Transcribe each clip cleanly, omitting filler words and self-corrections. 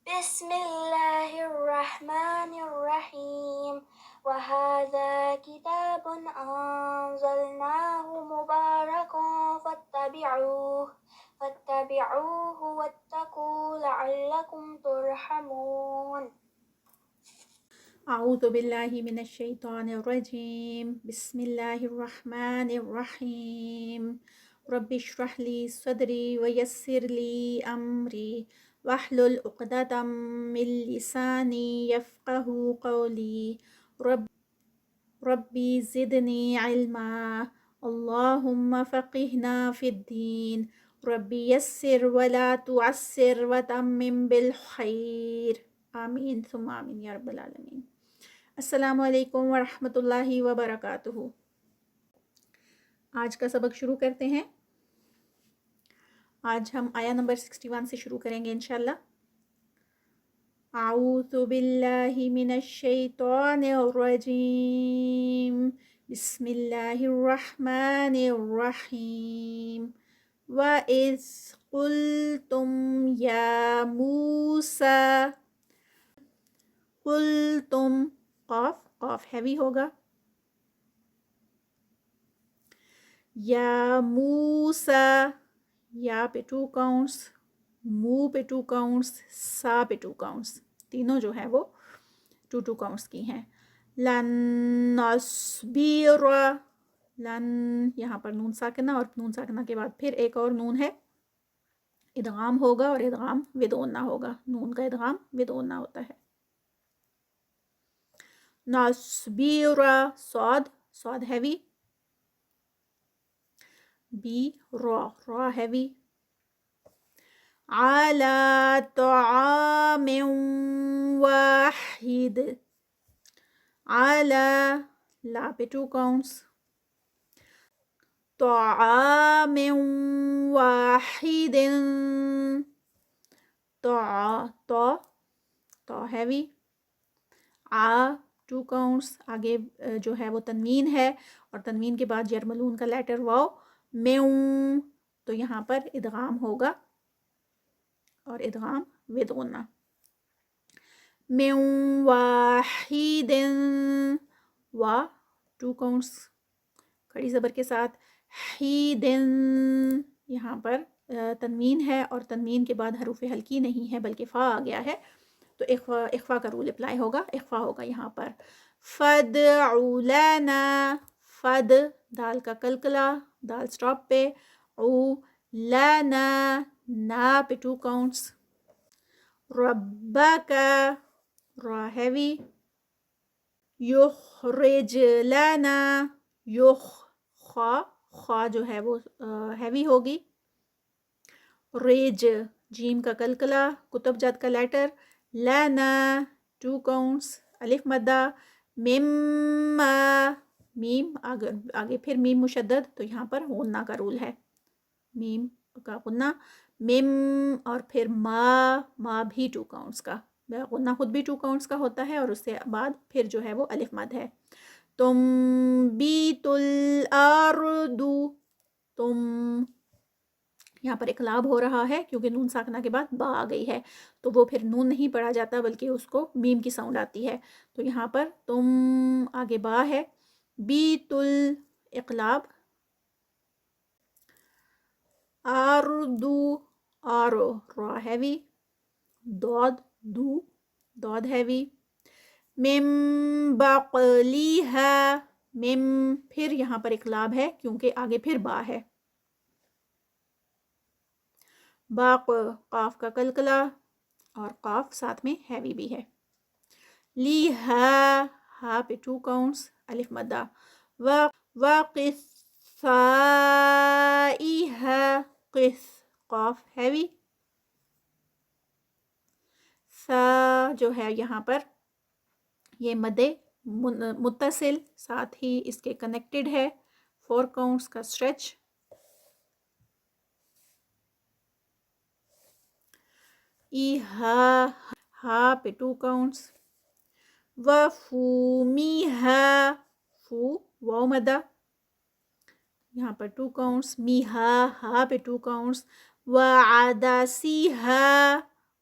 بسم الله الرحمن الرحيم وهذا كتاب أنزلناه مبارك فاتبعوه واتقوا لعلكم ترحمون اعوذ باللہ من الشیطان الرجیم بسم اللہ الرحمن الرحیم رب اشرح لی صدری ویسر لی امری واحلل عقدۃ من لسانی یفقہوا قولی ربی زدنی علما اللہم فقہنا فی الدین ربی یسر ولا تعسر وتمم بالخیر آمین ثم آمین یا رب العالمین۔ السلام علیکم ورحمۃ اللہ وبرکاتہ۔ آج کا سبق شروع کرتے ہیں۔ آج ہم آیا نمبر 61 سے شروع کریں گے انشاءاللہ۔ اعوذ باللہ من الشیطان الرجیم بسم اللہ الرحمن الرحیم وَإِذْ قُلْتُمْ يَا مُوسَى قُلْتُم قاف ہیوی ہوگا، یا موسیٰ، یا پہ 2 کاؤنٹس، مو پہ 2 کاؤنٹس، سا پہ 2 کاؤنٹس، تینوں جو ہیں وہ 2 کاؤنٹس کی ہیں۔ لن نصبر، لن یہاں پر نون ساکنہ اور نون ساکنہ کے بعد پھر ایک اور نون ہے، ادغام ہوگا اور ادغام ودون نہ ہوگا، نون کا ادغام ودون نہ ہوتا ہے۔ نصبر، صاد ہیوی، بی را ہیوی، علی طعام واحد، علی لا پہ 2 کاؤنٹس، طعام واحد، تو ہیوی، 2 کاؤنٹس، آگے جو ہے وہ تنوین ہے اور تنوین کے بعد یرملون کا لیٹر واو، میوں، تو یہاں پر ادغام ہوگا اور ادغام ودغنہ۔ میوں واحد، 2 کاؤنٹس کھڑی زبر کے ساتھ، حیدن، یہاں پر تنوین ہے اور تنوین کے بعد حروف ہلکی نہیں ہے بلکہ فا آ گیا ہے، تو اخفا کا رول اپلائی ہوگا، اخفا ہوگا یہاں پر۔ فادع لنا، فد دال کا کلکلا، دال سٹاپ پہ، او لنا نا پہ 2 کاؤنٹس، ربک را ہیوی، یخرج لنا، خا جو ہے وہ ہیوی ہوگی، ریج جیم کا کلکلا، کتب جد کا لیٹر، لنا 2 کاؤنٹس، الف مدہ، مما، میم آگے پھر میم مشدد، تو یہاں پر غنہ کا رول ہے، میم کا غنہ، مم اور پھر ما بھی 2 کاؤنٹس کا، غنہ خود بھی 2 کاؤنٹس کا ہوتا ہے اور اس سے بعد پھر جو ہے وہ الف مد ہے۔ تنبیت الارض، تم، یہاں پر اقلاب ہو رہا ہے کیونکہ نون ساکنہ کے بعد با آ گئی ہے، تو وہ پھر نون نہیں پڑھا جاتا بلکہ اس کو میم کی ساؤنڈ آتی ہے، تو یہاں پر تم آگے با ہے، بیت اقلاب، آردو، آرو را ہیوی، دود ہیوی، مم بقلیہا، مم پھر یہاں پر اقلاب ہے کیونکہ آگے پھر با ہے، باق قاف کا کلکلا اور قاف ساتھ میں ہیوی بھی ہے، لیہا ہا پہ 2 کاؤنٹس، الف مدہ، وقثائہا، قث قاف ہیوی، سا جو ہے یہاں پر یہ مدے متصل ساتھ ہی اس کے کنیکٹڈ ہے، 4 کاؤنٹس کا اسٹریچ، ایہا ہا پہ 2 کاؤنٹس، وفومیہا، فو واو مدہ، یہاں پر 2 کاؤنٹس، میہا ہا پہ 2 کاؤنٹس، وعدسیہا،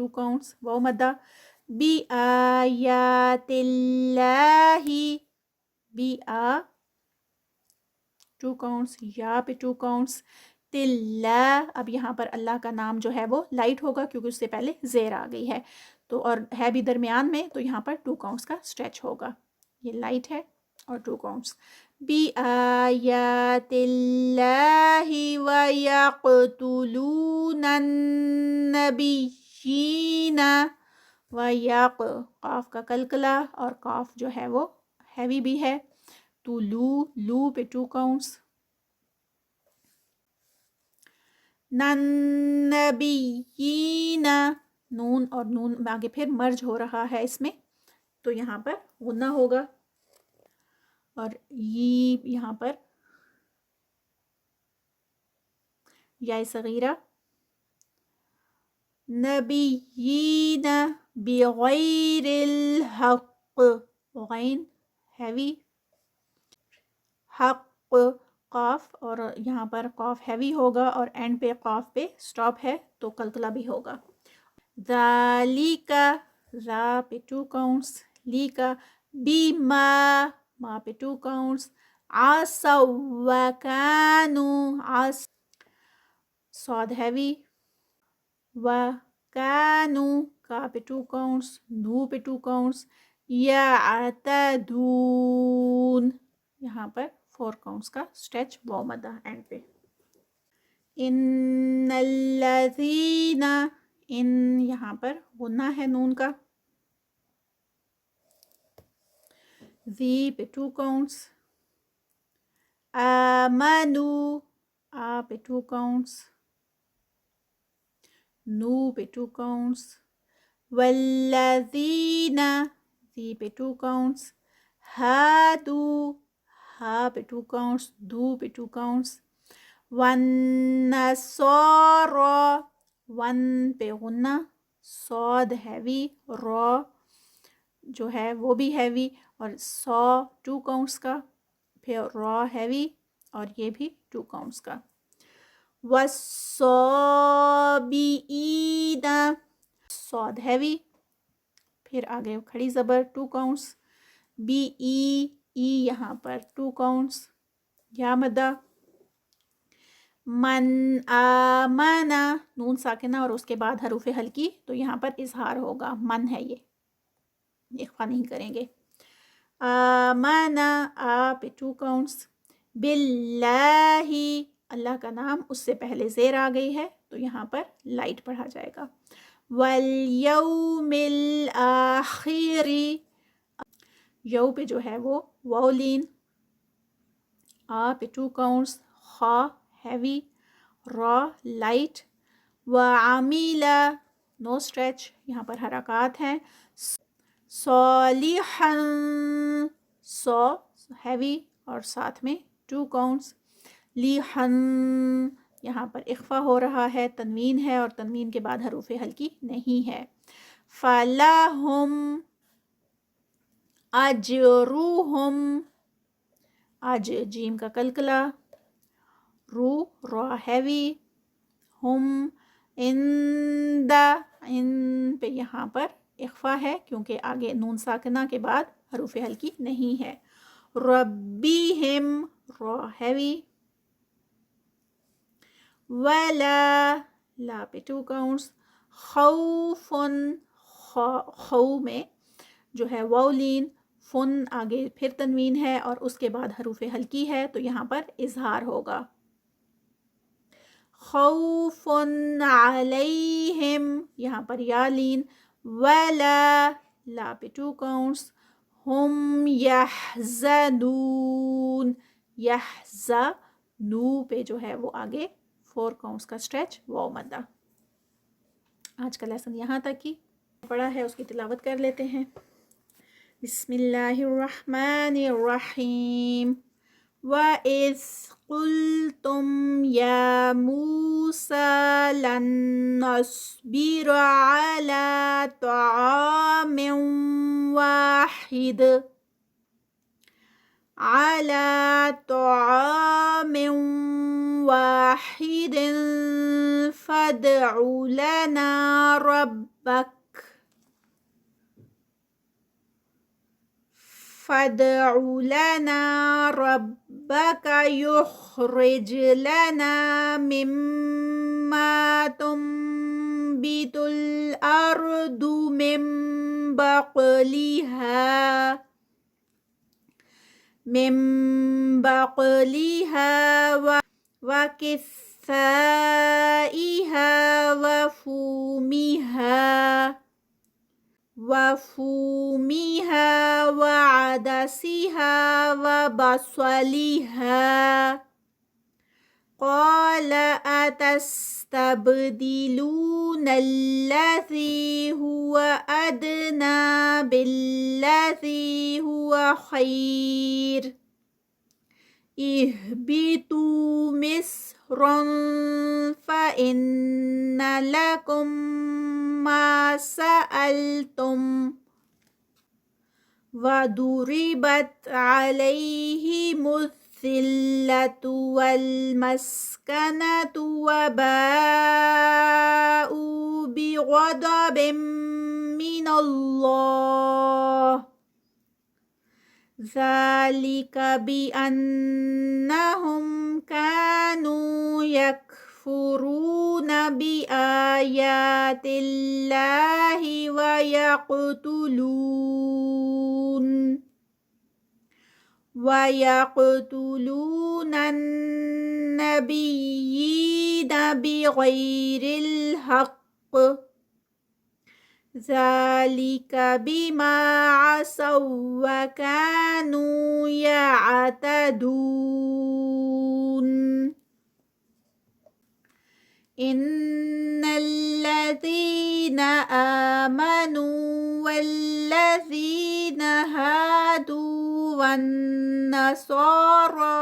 2 counts واو مدہ. بِآیَاتِ اللَّهِ بی آ 2 counts, یا پہ 2 counts. تِلَّا اب یہاں پر اللہ کا نام جو ہے وہ لائٹ ہوگا کیونکہ اس سے پہلے زیر آ گئی ہے تو اور ہے بھی درمیان میں تو یہاں پر 2 counts کا اسٹریچ ہوگا. یہ لائٹ ہے اور 2 counts. بِآیَاتِ اللَّهِ وَيَقْتُلُونَ النَّبِيِّينَ قاف کا قلقلہ اور قاف جو ہے وہ ہیوی بھی ہے. تو لو پہ 2 counts. نَنَّبِيِّينَ نون اور نون آگے پھر مرج ہو رہا ہے اس میں تو یہاں پر غنہ ہوگا اور یہاں پر یا صغیرہ. نبیین بغیر الحق غین ہیوی حق قاف اور یہاں پر قاف ہیوی ہوگا اور اینڈ پہ قاف پہ سٹاپ ہے تو قلقلہ بھی ہوگا. ذالک را پہ 2 counts. لیکا بیما ما پہ 2 counts. عَصَوا وَكَانُوا صاد ہیوی. وَكَانُوا کا پہ 2 counts. نو پہ 2 counts. یعتدون یہاں پر 4 counts کا اسٹریچ واو مدہ اینڈ پہ. ان الذین ان یہاں پر غنہ ہے نون کا. ذی پہ 2 counts. آمنوا آ پہ 2 counts. نو پہ 2 counts. والذین ذی پہ 2 counts. ہادو ہا پہ 2 counts. دو پہ 2 counts. والنصارى ون پہ غنہ صاد ہیوی را جو ہے وہ بھی ہیوی اور 2 counts کا پھر را ہیوی اور یہ بھی 2 counts کا. والصابئین صاد ہیوی پھر آگے کھڑی زبر 2 counts. بی ای یہاں پر 2 counts یا مدہ. من آمنا نون ساکنہ اور اس کے بعد حروف ہلکی تو یہاں پر اظہار ہوگا. من ہے یہ اخفا نہیں کریں گے. آمنا آ پہ 2 counts. باللہ اللہ کا نام اس سے پہلے زیر آ گئی ہے تو یہاں پر لائٹ پڑھا جائے گا. والیوم الآخر یو پہ جو ہے وہ واو لین. آ پہ 2 counts. خا ہیوی را لائٹ. وعمیل نو اسٹریچ یہاں پر حرکات ہیں. صالحا سو ہیوی اور ساتھ میں 2 counts. لیحن یہاں پر اخفا ہو رہا ہے تنوین ہے اور تنوین کے بعد حروف ہلکی نہیں ہے. فلاہم اجروہم اج جیم کا قلقلہ رو را ہیوی. ہم ان پہ یہاں پر اخفا ہے کیونکہ آگے نون ساکنہ کے بعد حروف ہلکی نہیں ہے. ربیہم را ہیوی. ولا لا پہ 2 counts. خوفن خو میں جو ہے واو لین. فن آگے پھر تنوین ہے اور اس کے بعد حروف ہلکی ہے تو یہاں پر اظہار ہوگا. خوف علیہم یہاں پر یا لین. ولا لا پہ 2 counts. ہم یحزنون یحزنو پہ جو ہے وہ آگے 4 counts کا اسٹریچ واو مدہ. آج کا لیسن یہاں تک ہی پڑھا ہے اس کی تلاوت کر لیتے ہیں. بسم اللہ الرحمن الرحیم. وَإِذْ قُلْتُمْ يَا مُوسَى لَن نَّصْبِرَ عَلَى طَعَامٍ وَاحِدٍ فادع لنا ربك فادع لنا ربك يخرج لنا مما تنبت الأرض من بقلها وكثائها وفومها وعدسها وبصلها قال أتستبدلون الذي هو أدنى بالذي هو خير اهبطوا مصرا فإن لكم ما سألتم وضربت عليهم الذلة والمسكنة وباءوا بغضب من الله ذلك بأنهم كانوا يكفرون بآيات الله ويقتلون النبيين بغير الحق ذلك بما عصوا وكانوا يعتدون إن الذين آمنوا والذين هادوا والنصارى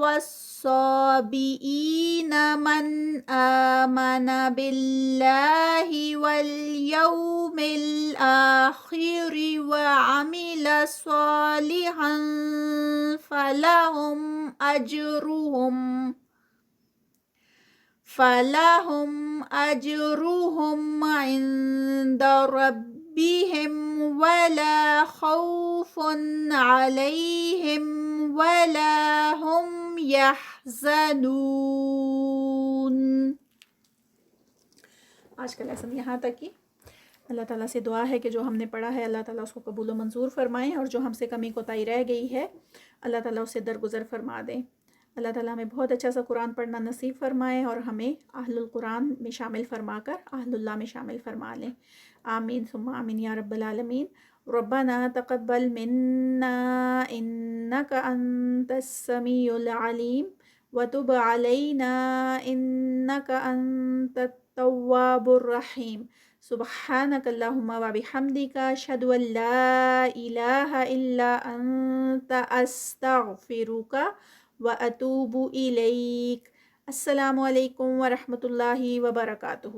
والصابئين من آمن بالله واليوم الآخر وعمل صالحا فلهم أجرهم عند ربهم ولا خوف عليهم ولا هم يحزنون. آج کا لیسن یہاں تک ہی. اللہ تعالیٰ سے دعا ہے کہ جو ہم نے پڑھا ہے اللہ تعالیٰ اس کو قبول و منظور فرمائیں، اور جو ہم سے کمی کوتاہی رہ گئی ہے اللہ تعالیٰ اسے درگزر فرما دیں. اللہ تعالیٰ ہمیں بہت اچھا سا قرآن پڑھنا نصیب فرمائے اور ہمیں اہل القرآن میں شامل فرما کر اہل اللہ میں شامل فرما لیں. آمین ثم آمین یا رب العالمین. ربنا تقبل منا انك انت السميع العليم وتب علينا انك انت التواب الرحيم. سبحانك اللهم وبحمدك اشهد ان لا اله الا انت استغفرك واتوب اليك. السلام علیکم ورحمۃ اللہ وبرکاتہ.